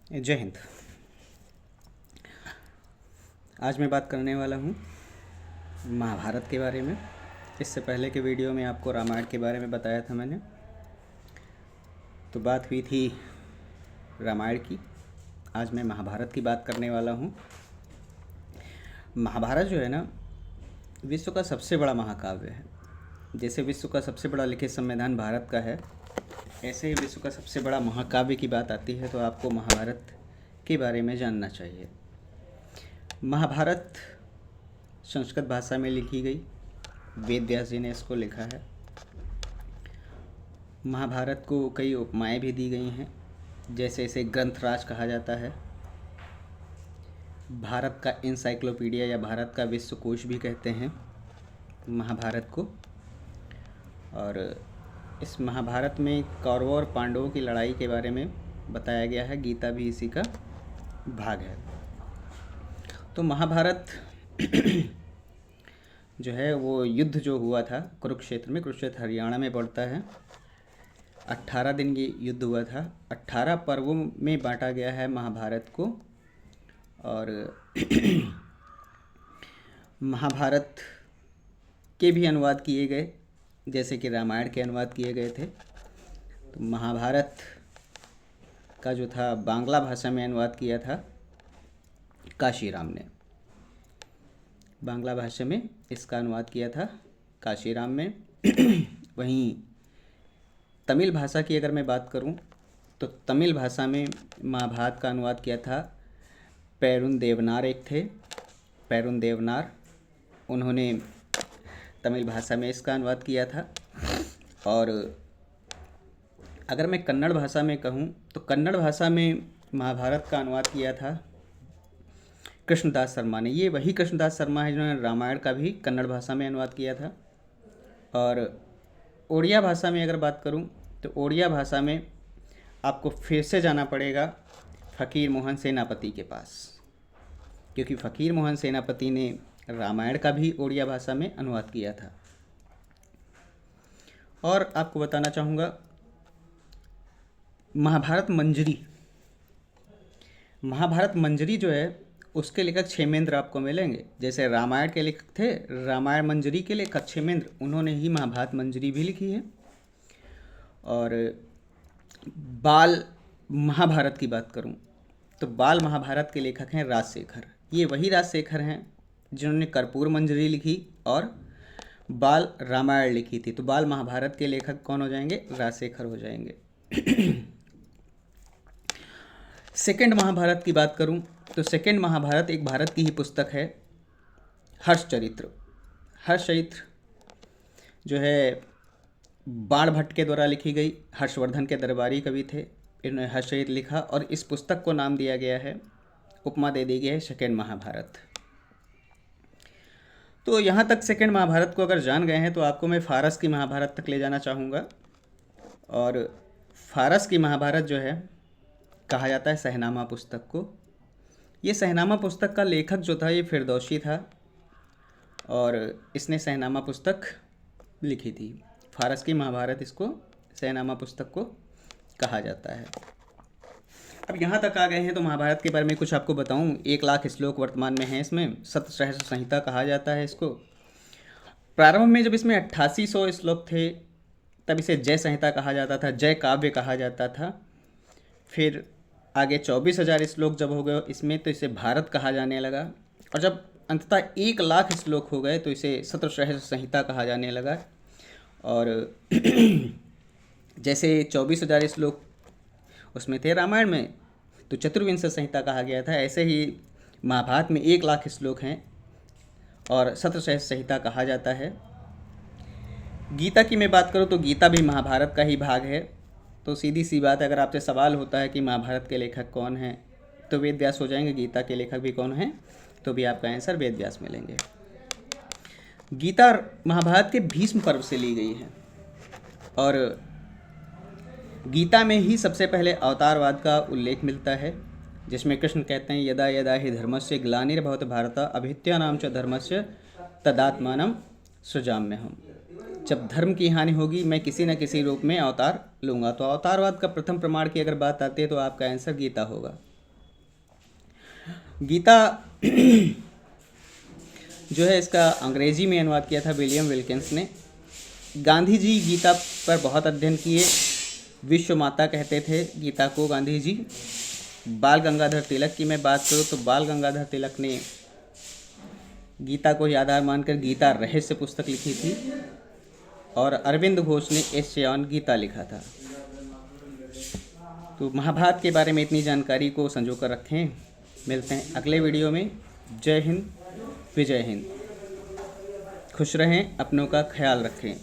जय हिंद। आज मैं बात करने वाला हूँ महाभारत के बारे में। इससे पहले के वीडियो में आपको रामायण के बारे में बताया था मैंने। तो बात हुई थी रामायण की। आज मैं महाभारत की बात करने वाला हूँ। महाभारत जो है ना, विश्व का सबसे बड़ा महाकाव्य है। जैसे विश्व का सबसे बड़ा लिखित संविधान भारत का है, ऐसे ही विश्व का सबसे बड़ा महाकाव्य की बात आती है तो आपको महाभारत के बारे में जानना चाहिए। महाभारत संस्कृत भाषा में लिखी गई, वेद व्यास जी ने इसको लिखा है। महाभारत को कई उपमाएं भी दी गई हैं, जैसे इसे ग्रंथराज कहा जाता है, भारत का इंसाइक्लोपीडिया या भारत का विश्वकोश भी कहते हैं महाभारत को। और इस महाभारत में कौरवों और पांडवों की लड़ाई के बारे में बताया गया है। गीता भी इसी का भाग है। तो महाभारत जो है वो युद्ध जो हुआ था कुरुक्षेत्र में, कुरुक्षेत्र हरियाणा में पड़ता है। 18 दिन ये युद्ध हुआ था। 18 पर्वों में बांटा गया है महाभारत को। और महाभारत के भी अनुवाद किए गए, जैसे कि रामायण के अनुवाद किए गए थे। तो महाभारत का जो था बांग्ला भाषा में अनुवाद किया था काशीराम ने। बांग्ला भाषा में इसका अनुवाद किया था काशीराम में। वहीं तमिल भाषा की अगर मैं बात करूं तो तमिल भाषा में महाभारत का अनुवाद किया था पेरुन देवनार। एक थे पेरुन देवनार, उन्होंने तमिल भाषा में इसका अनुवाद किया था। और अगर मैं कन्नड़ भाषा में कहूं तो कन्नड़ भाषा में महाभारत का अनुवाद किया था कृष्णदास शर्मा ने। ये वही कृष्णदास शर्मा है जिन्होंने रामायण का भी कन्नड़ भाषा में अनुवाद किया था। और ओडिया भाषा में अगर बात करूं तो ओडिया भाषा में आपको फिर से जाना पड़ेगा फ़कीर मोहन सेनापति के पास, क्योंकि फ़कीर मोहन सेनापति ने रामायण का भी ओडिया भाषा में अनुवाद किया था। और आपको बताना चाहूँगा महाभारत मंजरी जो है उसके लेखक क्षेमेंद्र आपको मिलेंगे। जैसे रामायण के लेखक थे रामायण मंजरी के लेखक क्षेमेंद्र, उन्होंने ही महाभारत मंजरी भी लिखी है। और बाल महाभारत की बात करूं तो बाल महाभारत के लेखक हैं राजशेखर। ये वही राजशेखर हैं जिन्होंने कर्पूर मंजरी लिखी और बाल रामायण लिखी थी। तो बाल महाभारत के लेखक कौन हो जाएंगे? राजशेखर हो जाएंगे। सेकंड महाभारत की बात करूं तो सेकंड महाभारत एक भारत की ही पुस्तक है, हर्षचरित्र। हर्षचरित्र जो है बाणभट्ट के द्वारा लिखी गई। हर्षवर्धन के दरबारी कवि थे, इन्होंने हर्षचरित्र लिखा और इस पुस्तक को नाम दिया गया है, उपमा दे दी गई है सेकंड महाभारत। तो यहाँ तक सेकंड महाभारत को अगर जान गए हैं तो आपको मैं फारस की महाभारत तक ले जाना चाहूँगा। और फारस की महाभारत जो है कहा जाता है सहनामा पुस्तक को। ये सहनामा पुस्तक का लेखक जो था ये फिरदौसी था और इसने सहनामा पुस्तक लिखी थी। फारस की महाभारत इसको सहनामा पुस्तक को कहा जाता है। अब यहाँ तक आ गए हैं तो महाभारत के बारे में कुछ आपको बताऊँ। 1,00,000 श्लोक वर्तमान में हैं इसमें। सप्तसहस्र संहिता कहा जाता है इसको। प्रारंभ में जब इसमें 8800 श्लोक थे तब इसे जय संहिता कहा जाता था, जय काव्य कहा जाता था। फिर आगे 24,000 श्लोक जब हो गए इसमें तो इसे भारत कहा जाने लगा। और जब अंततः 1,00,000 श्लोक हो गए तो इसे सप्तसहस्र संहिता कहा जाने लगा। और जैसे 24,000 श्लोक उसमें थे रामायण में तो चतुर्विंश संहिता कहा गया था, ऐसे ही महाभारत में 1,00,000 श्लोक हैं और सप्तसहस्र संहिता कहा जाता है। गीता की मैं बात करूँ तो गीता भी महाभारत का ही भाग है। तो सीधी सी बात है, अगर आपसे सवाल होता है कि महाभारत के लेखक कौन हैं तो वेद व्यास हो जाएंगे। गीता के लेखक भी कौन हैं तो भी आपका आंसर वेद व्यास मिलेंगे। गीता महाभारत के भीष्म पर्व से ली गई है और गीता में ही सबसे पहले अवतारवाद का उल्लेख मिलता है, जिसमें कृष्ण कहते हैं यदा यदा हि धर्मस्य ग्लानिर्भवति भारत अभित्यानां च धर्मस्य तदात्मानं सृजाम्यहम्। जब धर्म की हानि होगी मैं किसी न किसी रूप में अवतार लूँगा। तो अवतारवाद का प्रथम प्रमाण की अगर बात आती है तो आपका आंसर गीता होगा। गीता जो है इसका अंग्रेजी में अनुवाद किया था विलियम विल्किंस ने। गांधी जी गीता पर बहुत अध्ययन किए, विश्व माता कहते थे गीता को गांधी जी। बाल गंगाधर तिलक की मैं बात करूँ तो बाल गंगाधर तिलक ने गीता को ही आधार मानकर गीता रहस्य पुस्तक लिखी थी, और अरविंद घोष ने एस ऑन गीता लिखा था। तो महाभारत के बारे में इतनी जानकारी को संजो कर रखें। मिलते हैं अगले वीडियो में। जय हिंद, विजय हिंद। खुश रहें, अपनों का ख्याल रखें।